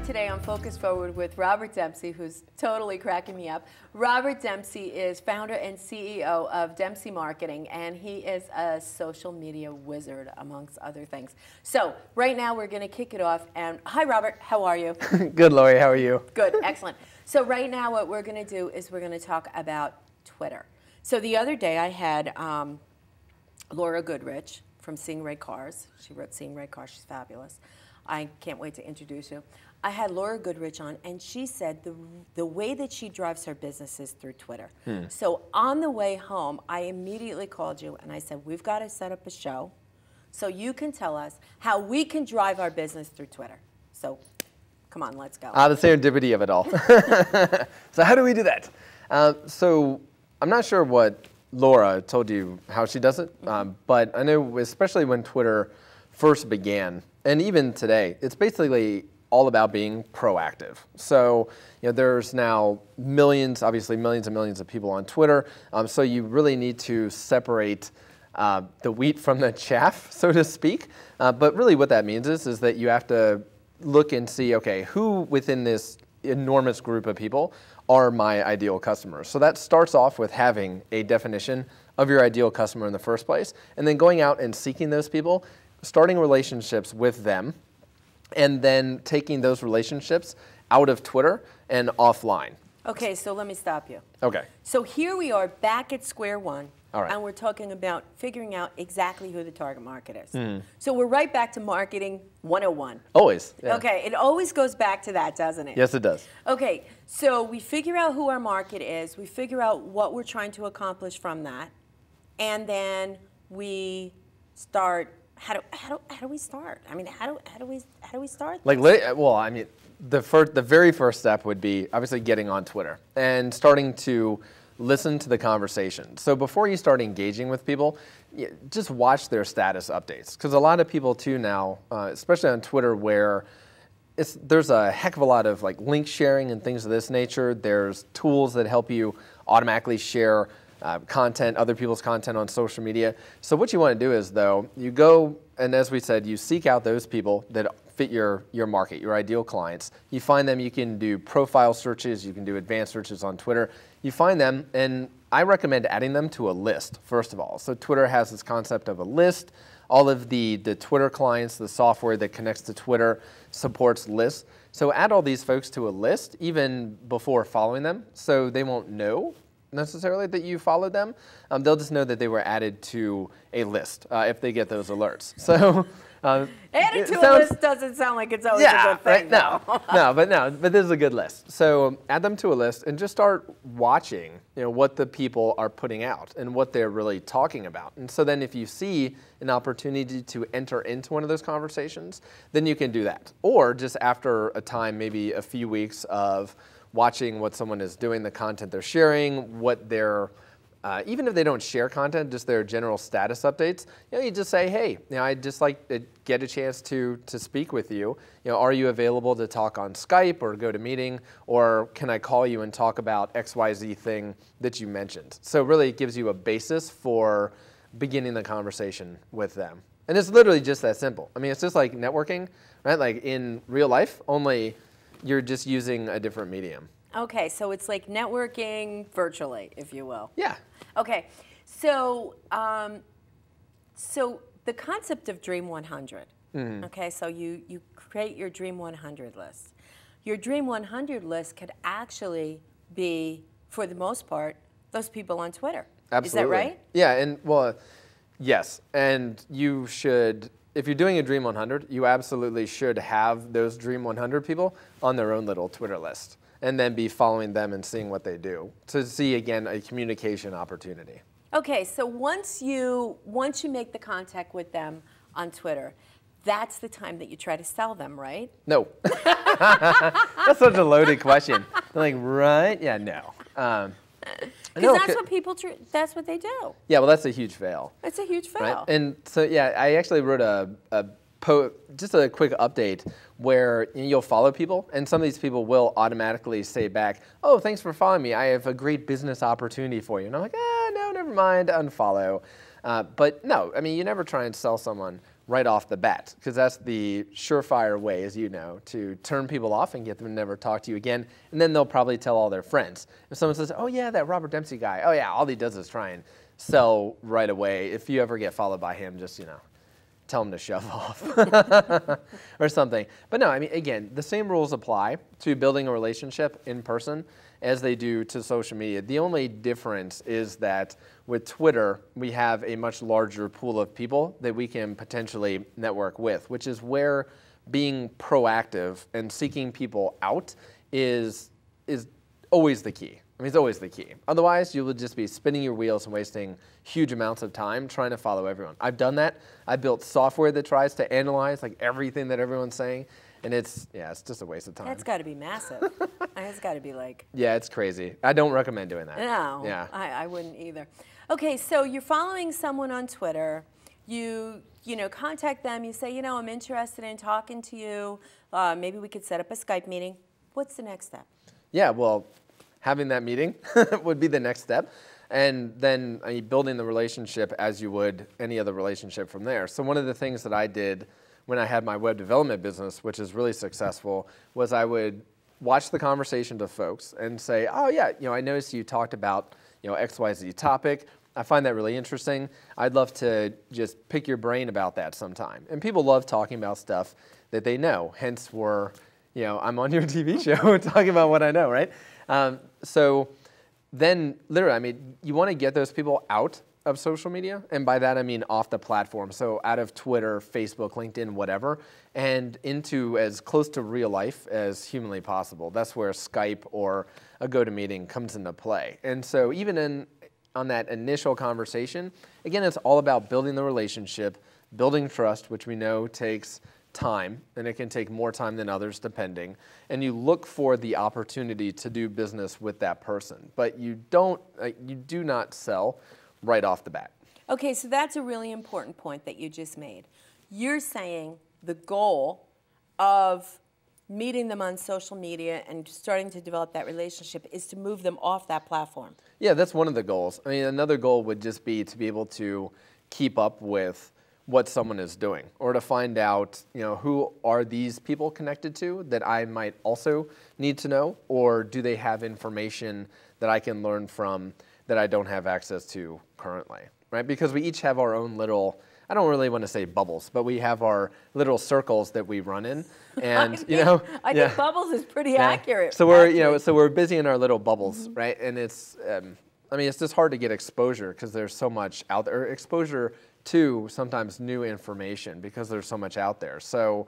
on today on Focus Forward with Robert Dempsey, who's totally cracking me up. Robert Dempsey is founder and CEO of Dempsey Marketing, and he is a social media wizard, amongst other things. So right now we're going to kick it off. And hi, Robert. How are you? Good, Lori. How are you? Good. Excellent. So right now what we're going to do is we're going to talk about Twitter. So the other day I had Laura Goodrich from Seeing Red Cars. She wrote Seeing Red Cars. She's fabulous. I can't wait to introduce you. I had Laura Goodrich on, and she said the way that she drives her business is through Twitter. So on the way home, I immediately called you, and I said, we've got to set up a show so you can tell us how we can drive our business through Twitter. So come on, let's go. The serendipity of it all. So how do we do that? So I'm not sure what Laura told you how she does it, but I know especially when Twitter first began, and even today, it's basically all about being proactive. So, there's now obviously millions and millions of people on Twitter. So you really need to separate the wheat from the chaff, so to speak. But really what that means is that you have to look and see, okay, who within this enormous group of people are my ideal customers. So that starts off with having a definition of your ideal customer in the first place, and then going out and seeking those people, starting relationships with them, and then taking those relationships out of Twitter and offline. Okay, so let me stop you. Okay. So here we are back at square one. All right. And we're talking about figuring out exactly who the target market is. So we're right back to marketing 101. Always. Yeah. Okay, it always goes back to that, doesn't it? Yes, it does. Okay, so we figure out who our market is, we figure out what we're trying to accomplish from that, and then we start. How do we start? I mean, how do we start? The very first step would be obviously getting on Twitter and starting to listen to the conversation. So before you start engaging with people, just watch their status updates, because a lot of people too now, especially on Twitter, where there's a heck of a lot of link sharing and things of this nature. There's tools that help you automatically share content, other people's content on social media. So what you want to do is, though, you go, and as we said, you seek out those people that fit your market, your ideal clients. You find them, you can do profile searches, you can do advanced searches on Twitter. You find them, and I recommend adding them to a list, first of all. So Twitter has this concept of a list. All of the Twitter clients, the software that connects to Twitter, supports lists. So add all these folks to a list, even before following them, so they won't know necessarily that you followed them. They'll just know that they were added to a list if they get those alerts. So added to a list doesn't sound like it's always a good thing. Right? But this is a good list. So add them to a list and just start watching, what the people are putting out and what they're really talking about. And so then if you see an opportunity to enter into one of those conversations, then you can do that. Or just after a time, maybe a few weeks of watching what someone is doing, the content they're sharing, what they're, even if they don't share content, just their general status updates, you just say, hey, I'd just like to get a chance to speak with you. Are you available to talk on Skype or go to meeting, or can I call you and talk about XYZ thing that you mentioned? So really it gives you a basis for beginning the conversation with them. And it's literally just that simple. I mean, it's just like networking, right? Like in real life, only you're just using a different medium. Okay, so it's like networking virtually, if you will. Yeah. Okay, so so the concept of Dream 100. Okay, so you create your Dream 100 list. Your Dream 100 list could actually be, for the most part, those people on Twitter. Absolutely. Is that right? Yeah, and yes, and you should. If you're doing a Dream 100, you absolutely should have those Dream 100 people on their own little Twitter list, and then be following them and seeing what they do to see, again, a communication opportunity. Okay, so once you make the contact with them on Twitter, that's the time that you try to sell them, right? No. That's such a loaded question. Like, right? Yeah, no. Because that's what people, that's what they do. Yeah, well, that's a huge fail. It's a huge fail. Right? And so, yeah, I actually wrote just a quick update where you'll follow people, and some of these people will automatically say back, oh, thanks for following me. I have a great business opportunity for you. And I'm like, no, never mind, unfollow. But no, I mean, you never try and sell someone right off the bat, because that's the surefire way, as you know, to turn people off and get them to never talk to you again, and then they'll probably tell all their friends. If someone says, oh yeah, that Robert Dempsey guy, oh yeah, all he does is try and sell right away. If you ever get followed by him, just, tell him to shove off or something. But no, I mean, again, the same rules apply to building a relationship in person as they do to social media. The only difference is that with Twitter, we have a much larger pool of people that we can potentially network with, which is where being proactive and seeking people out is always the key. I mean, it's always the key. Otherwise, you will just be spinning your wheels and wasting huge amounts of time trying to follow everyone. I've done that. I built software that tries to analyze like everything that everyone's saying, and it's just a waste of time. That's got to be massive. It's got to be like... Yeah, it's crazy. I don't recommend doing that. No, yeah. I wouldn't either. Okay, so you're following someone on Twitter. You contact them. You say, I'm interested in talking to you. Maybe we could set up a Skype meeting. What's the next step? Yeah, well, having that meeting would be the next step. And then building the relationship as you would any other relationship from there. So one of the things that I did when I had my web development business, which is really successful, was I would watch the conversations of folks and say, oh yeah, I noticed you talked about XYZ topic. I find that really interesting. I'd love to just pick your brain about that sometime. And people love talking about stuff that they know. Hence, I'm on your TV show talking about what I know, right? So then, literally, you want to get those people out of social media, and by that I mean off the platform. So out of Twitter, Facebook, LinkedIn, whatever, and into as close to real life as humanly possible. That's where Skype or a GoToMeeting comes into play. And so even on that initial conversation, again, it's all about building the relationship, building trust, which we know takes time, and it can take more time than others depending, and you look for the opportunity to do business with that person, but you do not sell right off the bat. Okay, so that's a really important point that you just made. You're saying the goal of meeting them on social media and starting to develop that relationship is to move them off that platform. Yeah, that's one of the goals. Another goal would just be to be able to keep up with what someone is doing, or to find out, who are these people connected to that I might also need to know, or do they have information that I can learn from that I don't have access to currently, right? Because we each have our own little, I don't really want to say bubbles, but we have our little circles that we run in, and I think bubbles is pretty accurate. So we're busy in our little bubbles, right? And it's, it's just hard to get exposure because there's so much out there. Exposure to sometimes new information because there's so much out there. So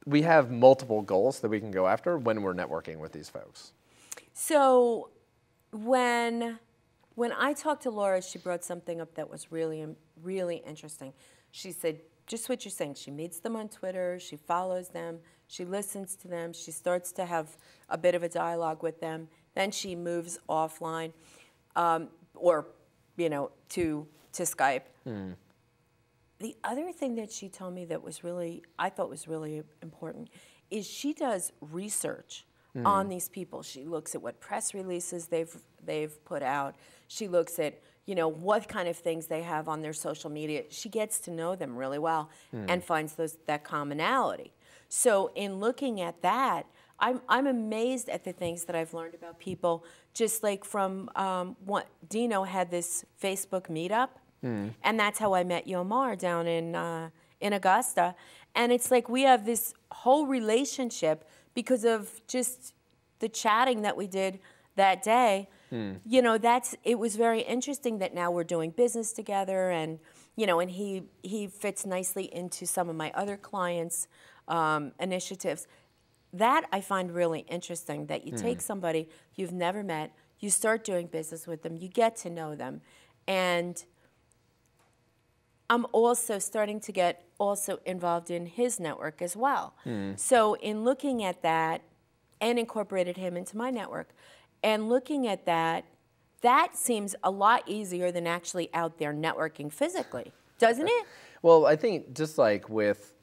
we have multiple goals that we can go after when we're networking with these folks. So when I talked to Laura, she brought something up that was really, really interesting. She said, just what you're saying, she meets them on Twitter, she follows them, she listens to them, she starts to have a bit of a dialogue with them, then she moves offline or, to Skype. Mm. The other thing that she told me that was I thought was really important is she does research on these people. She looks at what press releases they've put out. She looks at what kind of things they have on their social media. She gets to know them really well and finds that commonality. So in looking at that, I'm amazed at the things that I've learned about people. Just like from what Dino had this Facebook meetup, and that's how I met Yomar down in Augusta. And it's like we have this whole relationship because of just the chatting that we did that day. It was very interesting that now we're doing business together, and and he fits nicely into some of my other clients' initiatives. That I find really interesting, that you take somebody you've never met, you start doing business with them, you get to know them. And I'm also starting to get involved in his network as well. So in looking at that, and incorporated him into my network, and looking at that seems a lot easier than actually out there networking physically, doesn't it? Well, I think just like with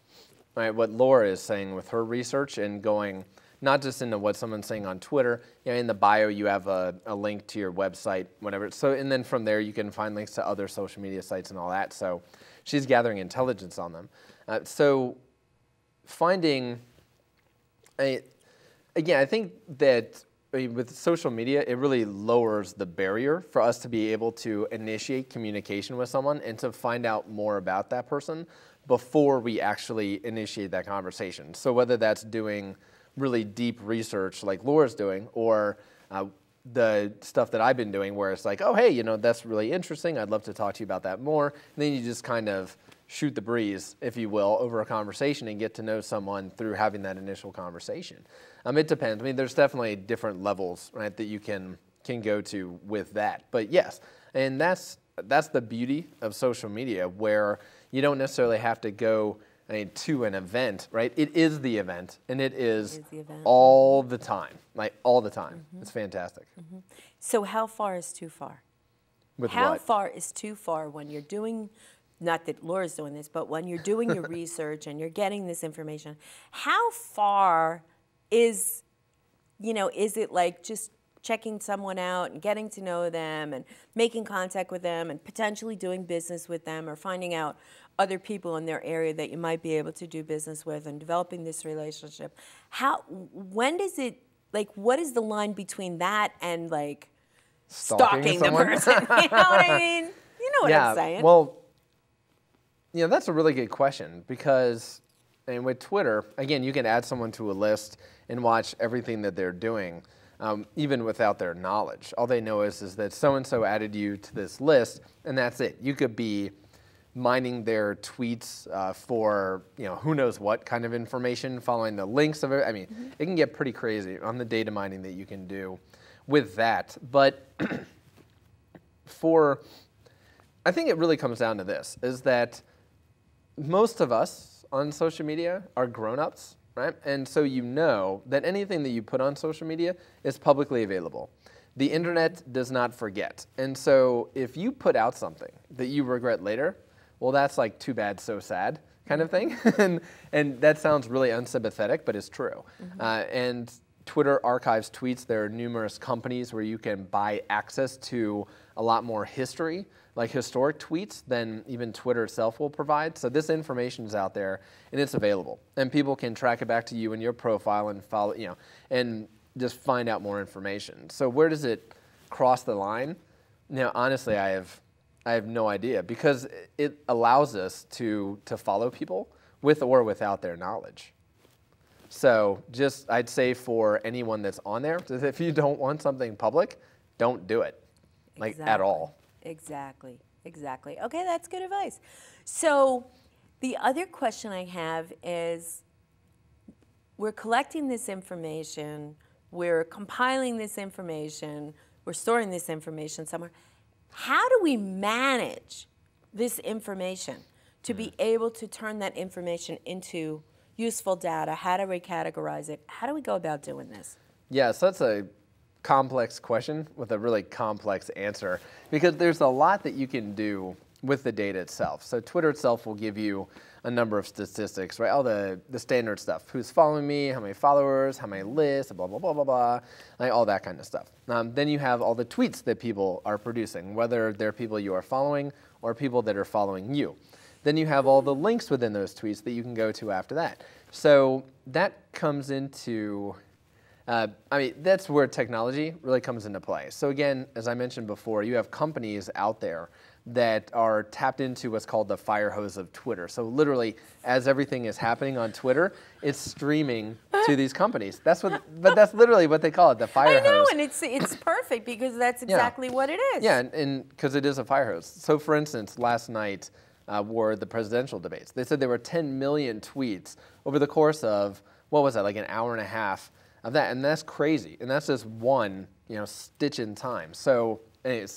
what Laura is saying with her research and going not just into what someone's saying on Twitter, in the bio you have a link to your website, whatever. So, and then from there you can find links to other social media sites and all that. So She's gathering intelligence on them. So finding, again, I think that with social media, it really lowers the barrier for us to be able to initiate communication with someone and to find out more about that person before we actually initiate that conversation. So whether that's doing really deep research like Laura's doing, or the stuff that I've been doing where it's like, oh, hey, you know, that's really interesting. I'd love to talk to you about that more. And then you just kind of shoot the breeze, if you will, over a conversation and get to know someone through having that initial conversation. It depends. I mean, there's definitely different levels, right, that you can go to with that. But yes, and that's the beauty of social media, where you don't necessarily have to go to an event, right? It is the event, and it is all the time, like all the time. Mm-hmm. It's fantastic. Mm-hmm. So how far is too far? With how what? far is too far when you're doing, not that Laura's doing this, but when you're doing your research and you're getting this information, how far is it like just checking someone out and getting to know them and making contact with them and potentially doing business with them, or finding out other people in their area that you might be able to do business with and developing this relationship? When does it, like, what is the line between that and like stalking the person? You know what I mean? You know what I'm saying? Well, that's a really good question, because with Twitter, again, you can add someone to a list and watch everything that they're doing, even without their knowledge. All they know is that so-and-so added you to this list, and that's it. You could be mining their tweets for who knows what kind of information, following the links of it. I mean, It can get pretty crazy on the data mining that you can do with that. But I think it really comes down to this, is that most of us on social media are grown-ups, right? And so you know that anything that you put on social media is publicly available. The internet does not forget. And so if you put out something that you regret later, well, that's like too bad, so sad kind of thing. and that sounds really unsympathetic, but it's true. Mm-hmm. And Twitter archives tweets. There are numerous companies where you can buy access to a lot more history, like historic tweets, than even Twitter itself will provide. So this information is out there, and it's available. And people can track it back to you in your profile and follow, and just find out more information. So where does it cross the line? Honestly, I have no idea, because it allows us to follow people with or without their knowledge. So I'd say for anyone that's on there, if you don't want something public, don't do it, at all. Exactly. Okay, that's good advice. So the other question I have is, we're collecting this information, we're compiling this information, we're storing this information somewhere. How do we manage this information to be able to turn that information into useful data? How do we categorize it? How do we go about doing this? Yeah, so that's a complex question with a really complex answer, because there's a lot that you can do with the data itself. So Twitter itself will give you a number of statistics, right? All the standard stuff. Who's following me, how many followers, how many lists, blah, blah, blah, blah, blah, all that kind of stuff. Then you have all the tweets that people are producing, whether they're people you are following or people that are following you. Then you have all the links within those tweets that you can go to after that. So that comes into, that's where technology really comes into play. So again, as I mentioned before, you have companies out there that are tapped into what's called the fire hose of Twitter. So literally, as everything is happening on Twitter, it's streaming to these companies. But that's literally what they call it, the fire hose. I know, and it's perfect, because that's exactly what it is. Yeah, and because it is a fire hose. So for instance, last night were the presidential debates. They said there were 10 million tweets over the course of, what was that, like an hour and a half of that, and that's crazy. And that's just one, stitch in time. So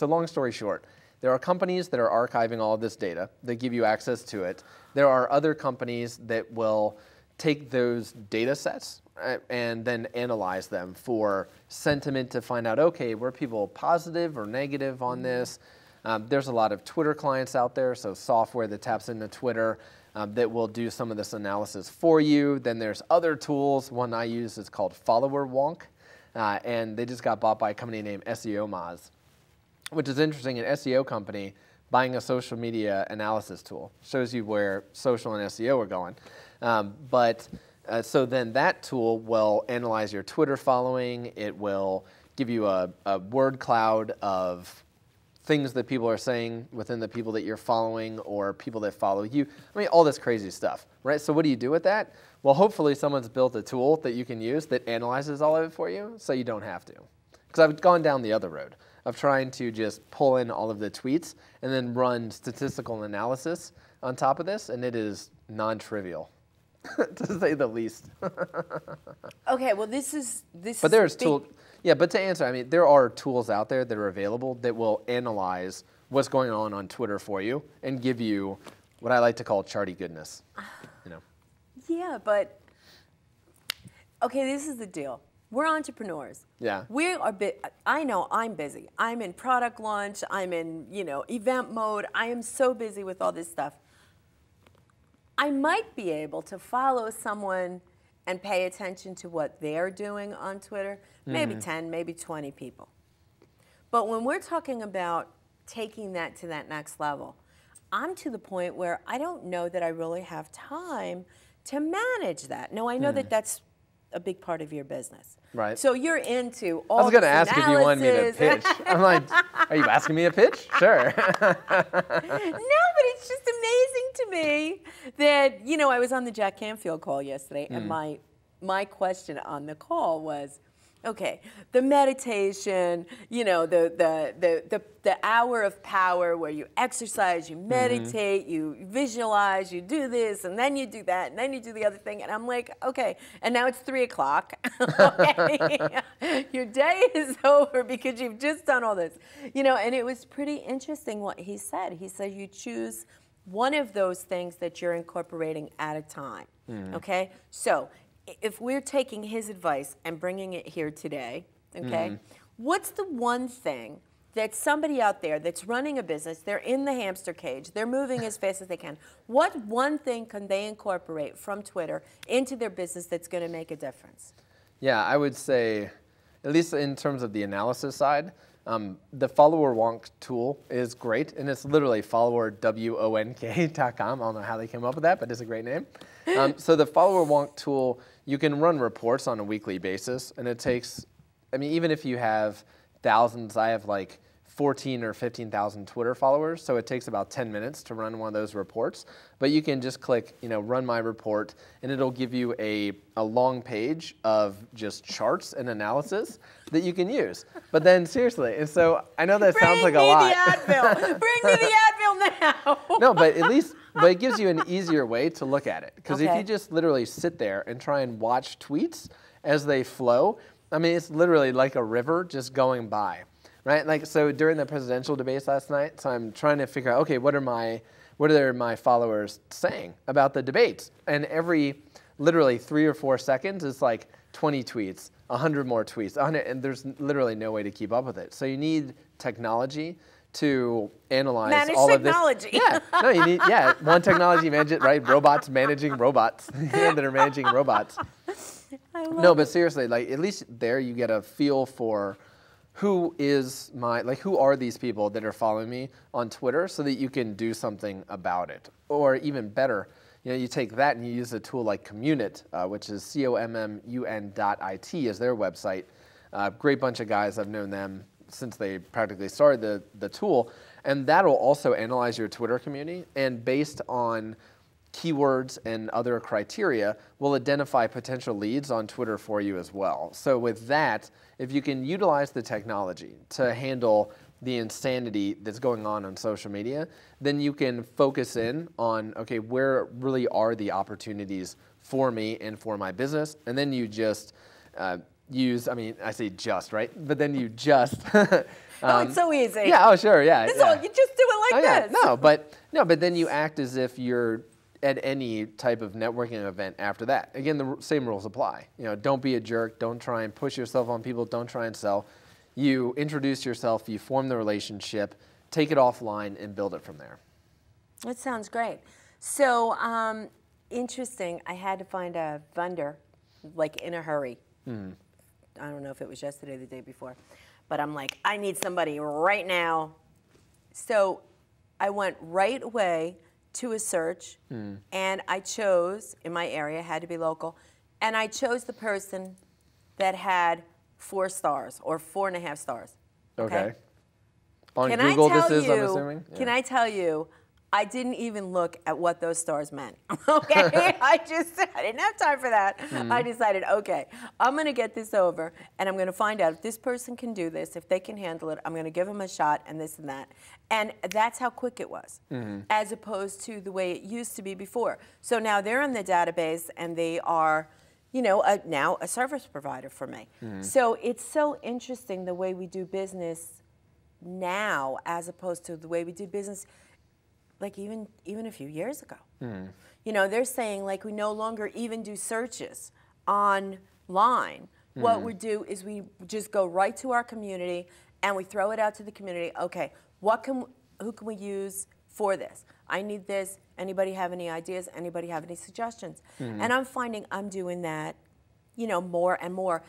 long story short, there are companies that are archiving all of this data that give you access to it. There are other companies that will take those data sets and then analyze them for sentiment to find out, okay, were people positive or negative on this? There's a lot of Twitter clients out there, so software that taps into Twitter that will do some of this analysis for you. Then there's other tools. One I use is called Follower Wonk, and they just got bought by a company named SEO Moz, which is interesting. An SEO company buying a social media analysis tool. Shows you where social and SEO are going. So then that tool will analyze your Twitter following. It will give you a word cloud of things that people are saying within the people that you're following or people that follow you. I mean, all this crazy stuff, right? So what do you do with that? Well, hopefully someone's built a tool that you can use that analyzes all of it for you so you don't have to. Because I've gone down the other road of trying to just pull in all of the tweets and then run statistical analysis on top of this, and it is non-trivial, to say the least. Okay, well, this is But there's tools. Yeah, but to answer, I mean, there are tools out there that are available that will analyze what's going on Twitter for you and give you what I like to call charty goodness. You know. Yeah, but okay, this is the deal. We're entrepreneurs. Yeah. We are I know I'm busy. I'm in product launch. I'm in, event mode. I am so busy with all this stuff. I might be able to follow someone and pay attention to what they're doing on Twitter, maybe 10, maybe 20 people. But when we're talking about taking that to that next level, I'm to the point where I don't know that I really have time to manage that. No, I know that that's a big part of your business. Right. So you're into all I was going to this ask if you wanted me to analysis. pitch. I'm like, are you asking me a pitch? Sure. No, but it's just amazing to me that, I was on the Jack Canfield call yesterday, and my question on the call was, okay, the meditation, the hour of power where you exercise, you meditate, you visualize, you do this, and then you do that, and then you do the other thing. And I'm like, okay, and now it's 3 o'clock. Okay. Your day is over because you've just done all this. And it was pretty interesting what he said. He said you choose one of those things that you're incorporating at a time. Okay? So if we're taking his advice and bringing it here today, okay, what's the one thing that somebody out there that's running a business, they're in the hamster cage, they're moving as fast as they can, what one thing can they incorporate from Twitter into their business that's going to make a difference? Yeah, I would say, at least in terms of the analysis side, the follower wonk tool is great, and it's literally followerwonk.com. I don't know how they came up with that, but it's a great name. So the follower wonk tool, you can run reports on a weekly basis, and it takes, even if you have thousands, I have like 14 or 15,000 Twitter followers, so it takes about 10 minutes to run one of those reports. But you can just click, run my report, and it'll give you a long page of just charts and analysis that you can use. But then seriously, and so I know that sounds like a lot. Bring me the Advil. Bring me the Advil now. No, but it gives you an easier way to look at it. Because if you just literally sit there and try and watch tweets as they flow, it's literally like a river just going by. Right, like so during the presidential debates last night, so I'm trying to figure out, okay, what are my followers saying about the debates? And every literally 3 or 4 seconds, it's like 20 tweets, 100 more tweets, 100, and there's literally no way to keep up with it. So you need technology to analyze all of this. Manage technology. Yeah, no, you need one technology manage it, right? Robots managing robots that are managing robots. But seriously, like at least there you get a feel for who are these people that are following me on Twitter so that you can do something about it? Or even better, you take that and you use a tool like Communit, which is commun.it is their website. Great bunch of guys. I've known them since they practically started the tool. And that'll also analyze your Twitter community, and based on keywords and other criteria will identify potential leads on Twitter for you as well. So with that, if you can utilize the technology to handle the insanity that's going on social media, then you can focus in on, okay, where really are the opportunities for me and for my business, and then you just use, I say just, right? But then you just... it's so easy. Yeah, oh sure, yeah. You just do it like this. Yeah. But then you act as if you're at any type of networking event after that. Again, the same rules apply. Don't be a jerk. Don't try and push yourself on people. Don't try and sell. You introduce yourself. You form the relationship. Take it offline and build it from there. That sounds great. So interesting. I had to find a vendor, like in a hurry. I don't know if it was yesterday or the day before, but I'm like, I need somebody right now. So I went right away to a search, and I chose, in my area, had to be local, and I chose the person that had 4 stars or 4.5 stars. Okay. On Can Google, I tell this is, you, I'm assuming? Can I tell you, I didn't even look at what those stars meant, okay? I didn't have time for that. I decided, okay, I'm going to get this over, and I'm going to find out if this person can do this, if they can handle it. I'm going to give them a shot, and this and that. And that's how quick it was, as opposed to the way it used to be before. So now they're in the database, and they are, you know, now a service provider for me. So it's so interesting the way we do business now as opposed to the way we did business like even a few years ago. You know, they're saying like we no longer even do searches online. What we do is we just go right to our community and we throw it out to the community. Okay, who can we use for this? I need this. Anybody have any ideas? Anybody have any suggestions? And I'm finding I'm doing that, you know, more and more.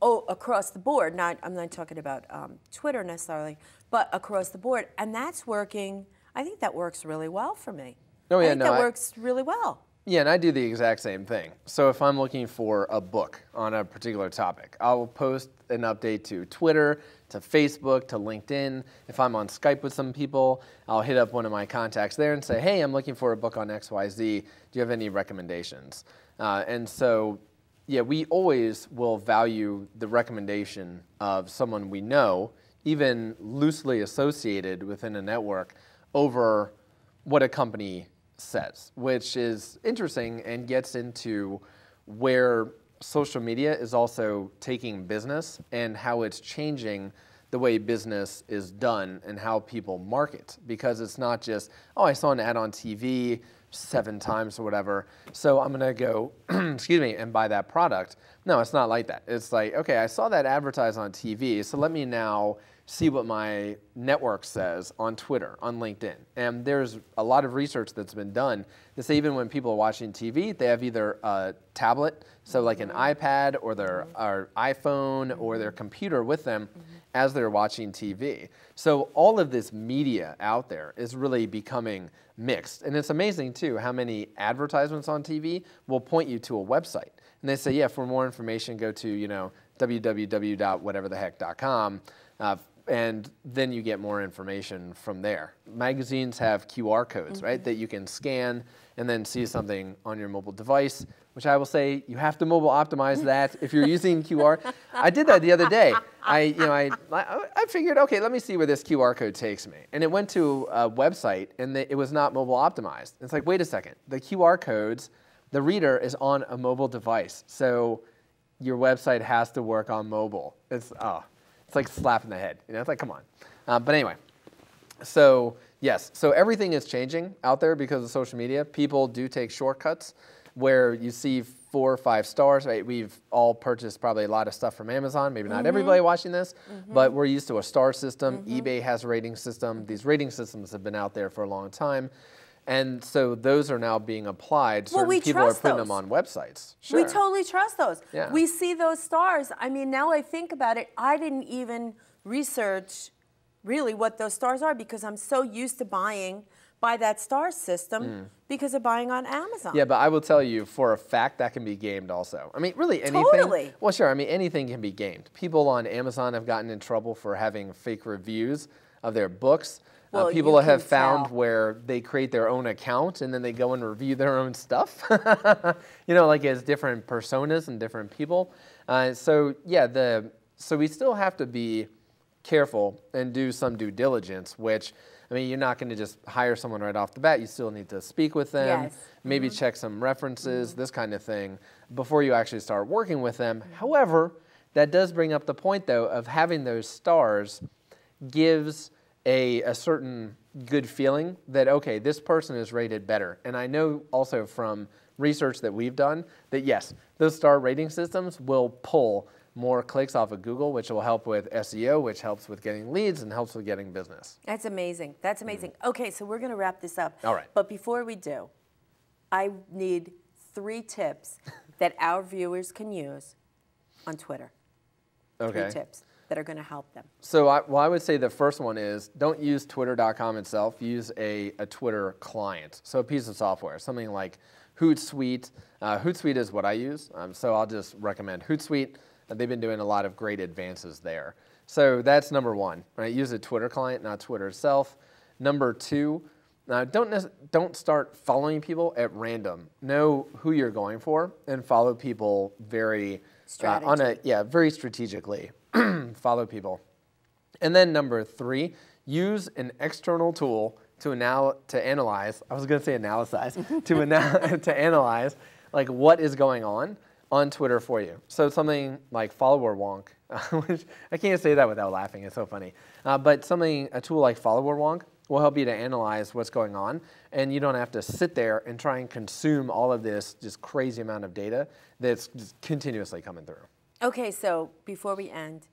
Across the board. I'm not talking about Twitter necessarily, but across the board. And that's working. I think that works really well for me. Oh, yeah, I think that works really well. Yeah, and I do the exact same thing. So if I'm looking for a book on a particular topic, I'll post an update to Twitter, to Facebook, to LinkedIn. If I'm on Skype with some people, I'll hit up one of my contacts there and say, hey, I'm looking for a book on XYZ. Do you have any recommendations? And so, yeah, we always will value the recommendation of someone we know, even loosely associated within a network, over what a company says, which is interesting and gets into where social media is also taking business and how it's changing the way business is done and how people market. Because it's not just, oh, I saw an ad on TV 7 times or whatever, so I'm gonna go, excuse me, and buy that product. No, it's not like that. It's like, okay, I saw that advertised on TV, so let me now see what my network says on Twitter, on LinkedIn. And there's a lot of research that's been done to say even when people are watching TV, they have either a tablet, so like an iPad or their iPhone or their computer with them as they're watching TV. So all of this media out there is really becoming mixed. And it's amazing too how many advertisements on TV will point you to a website. And they say, yeah, for more information, go to, you know, www.whatevertheheck.com. And then you get more information from there. Magazines have QR codes, right, that you can scan and then see something on your mobile device, which I will say you have to mobile optimize that if you're using QR. I did that the other day. I figured, okay, let me see where this QR code takes me. And it went to a website, and it was not mobile optimized. It's like, wait a second. The QR codes, the reader is on a mobile device. So your website has to work on mobile. It's like slap in the head. You know, it's like, come on. But anyway, so yes, so everything is changing out there because of social media. People do take shortcuts where you see 4 or 5 stars, right? We've all purchased probably a lot of stuff from Amazon. Maybe not everybody watching this, but we're used to a star system. eBay has a rating system. These rating systems have been out there for a long time. And so those are now being applied. Certain people are putting them on websites. Sure. We totally trust those. Yeah. We see those stars. I mean, now I think about it, I didn't even research really what those stars are because I'm so used to buying by that star system because of buying on Amazon. Yeah, but I will tell you for a fact that can be gamed also. I mean, really anything. Totally. Well, sure. I mean, anything can be gamed. People on Amazon have gotten in trouble for having fake reviews of their books. Well, people have found where they create their own account and then they go and review their own stuff, you know, like as different personas and different people. So we still have to be careful and do some due diligence, which, I mean, you're not going to just hire someone right off the bat. You still need to speak with them, maybe check some references, this kind of thing, before you actually start working with them. However, that does bring up the point, though, of having those stars gives a certain good feeling that, okay, this person is rated better. And I know also from research that we've done that, yes, those star rating systems will pull more clicks off of Google, which will help with SEO, which helps with getting leads and helps with getting business. That's amazing. That's amazing. Okay, so we're going to wrap this up. All right. But before we do, I need 3 tips that our viewers can use on Twitter. Okay. 3 tips. that are going to help them? So I would say the first one is don't use twitter.com itself. Use a Twitter client. So a piece of software, something like Hootsuite. Hootsuite is what I use. So I'll just recommend Hootsuite. They've been doing a lot of great advances there. So that's number one, right? Use a Twitter client, not Twitter itself. Number two, don't start following people at random. Know who you're going for and follow people very very strategically. Follow people. And then number three, use an external tool to analyze. I was going to say analyze to analyze like what is going on Twitter for you. So something like follower wonk, which I can't say that without laughing. It's so funny. But a tool like follower wonk will help you to analyze what's going on, and you don't have to sit there and try and consume all of this just crazy amount of data that's just continuously coming through. Okay, so before we end,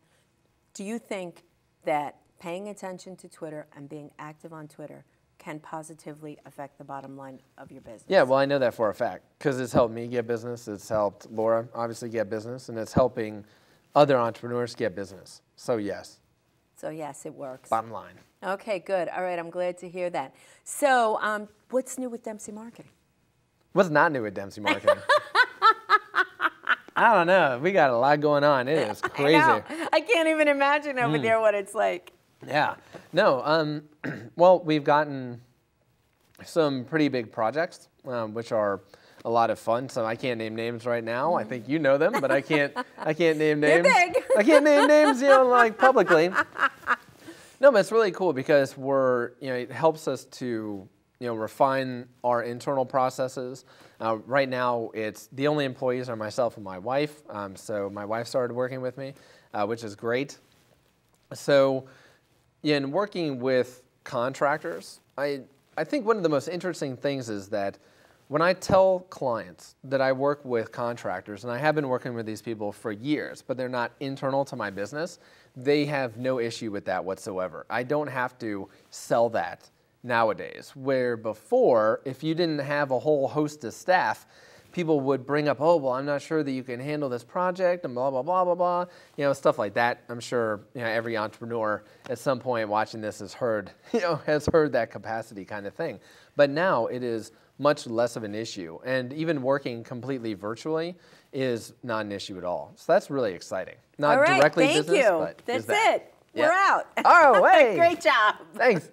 do you think that paying attention to Twitter and being active on Twitter can positively affect the bottom line of your business? Yeah, well, I know that for a fact because it's helped me get business. It's helped Laura obviously get business, and it's helping other entrepreneurs get business. So yes. So yes, it works. Bottom line. Okay, good. All right, I'm glad to hear that. So what's new with Dempsey Marketing? What's not new with Dempsey Marketing? I don't know. We got a lot going on. It is crazy. I can't even imagine over there what it's like. Yeah. No. Well, we've gotten some pretty big projects, which are a lot of fun. So I can't name names right now. I think you know them, but I can't name names. They're big. I can't name names, like publicly. No, but it's really cool because it helps us to refine our internal processes. Right now, it's the only employees are myself and my wife. So my wife started working with me, which is great. So in working with contractors, I think one of the most interesting things is that when I tell clients that I work with contractors, and I have been working with these people for years, but they're not internal to my business, they have no issue with that whatsoever. I don't have to sell that nowadays, where before, if you didn't have a whole host of staff, people would bring up, oh, well, I'm not sure that you can handle this project, and blah, blah, blah, blah, blah, stuff like that. I'm sure every entrepreneur at some point watching this has heard that capacity kind of thing. But now it is much less of an issue, and even working completely virtually is not an issue at all. So that's really exciting. Not all right, directly thank business, you. but that's that. it. We're out. Oh, hey. Great job. Thanks.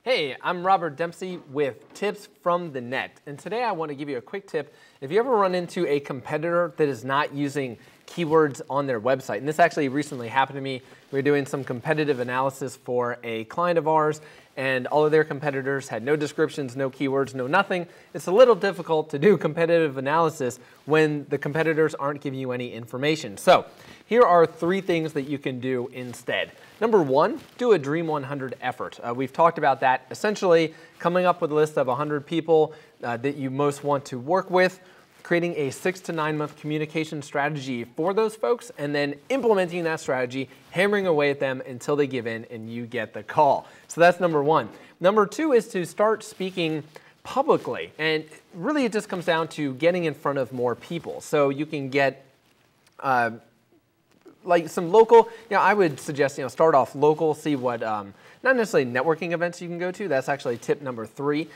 Hey, I'm Robert Dempsey with Tips from the Net, and today I want to give you a quick tip. If you ever run into a competitor that is not using keywords on their website, and this actually recently happened to me, we were doing some competitive analysis for a client of ours, and all of their competitors had no descriptions, no keywords, no nothing. It's a little difficult to do competitive analysis when the competitors aren't giving you any information. So here are 3 things that you can do instead. Number 1, do a Dream 100 effort. We've talked about that, essentially coming up with a list of 100 people that you most want to work with, creating a 6 to 9 month communication strategy for those folks, and then implementing that strategy, hammering away at them until they give in and you get the call. So that's number 1. Number 2 is to start speaking publicly, and really it just comes down to getting in front of more people. So you can get like some local, I would suggest, start off local, see what, not necessarily networking events you can go to, that's actually tip number 3,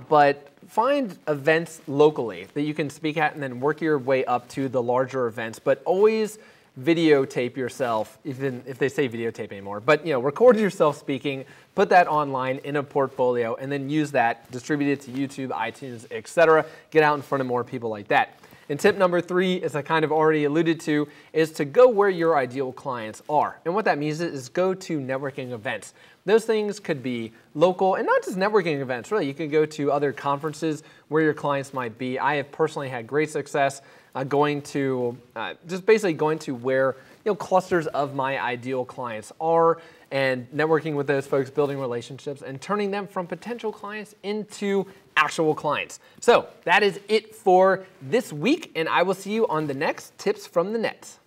but find events locally that you can speak at and then work your way up to the larger events, but always videotape yourself, even if they say videotape anymore, but record yourself speaking, put that online in a portfolio, and then use that, distribute it to YouTube, iTunes, etc. Get out in front of more people like that. And tip number 3, as I kind of already alluded to, is to go where your ideal clients are. And what that means is go to networking events. Those things could be local, and not just networking events, really. You can go to other conferences where your clients might be. I have personally had great success just basically going to where clusters of my ideal clients are, and networking with those folks, building relationships, and turning them from potential clients into actual clients. So that is it for this week, and I will see you on the next Tips from the Net.